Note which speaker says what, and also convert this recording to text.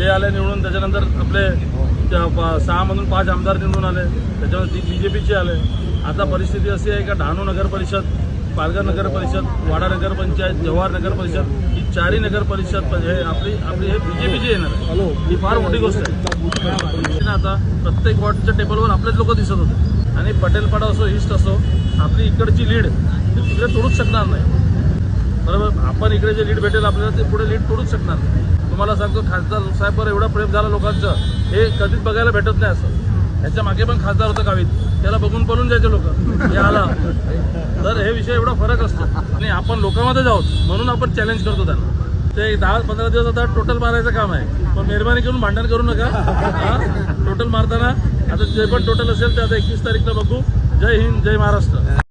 Speaker 1: ते आले निवडून, त्याच्यानंतर आपले 6 मधून 5 आमदार निवडून आले, त्याच्यानंतर 3 BJPचे आले. आता परिस्थिती अशी आहे का डहाणू नगर परिषद, पालघर नगर परिषद, वाडा नगर पंचायत, जव्हार नगर परिषद, ही 4ही नगर परिषद हे आपली हे BJPची येणार आहे. ही फार मोठी गोष्ट आहे. आता प्रत्येक वॉर्डच्या टेबलवर आपलेच लोक दिसत होते आणि पटेलपाडा असो, ईस्ट असो, आपली इकडची लीड तिकडे तोडूच शकणार नाही. बरोबर, आपण इकडे जे लीड भेटेल आपल्याला ते पुढे लीड तोडूच शकणार नाही. तुम्हाला सांगतो, खासदार साहेबवर एवढं प्रेम झालं लोकांचं, हे कधीच बघायला भेटत नाही. असं ह्याच्या मागे पण खासदार होतं गावीत, त्याला बघून पळून जायचे लोक, हे आला. तर हे विषय एवढा फरक असतो आणि आपण लोकांमध्ये जाऊच म्हणून आपण चॅलेंज करतो त्यांना. ते 10-15 दिवस आता टोटल मारायचं काम आहे, पण मेहरबानी करून भांडण करू नका. टोटल मारताना आता जे पण टोटल असेल ते आता 21 तारीखला बघू. जय हिंद, जय महाराष्ट्र.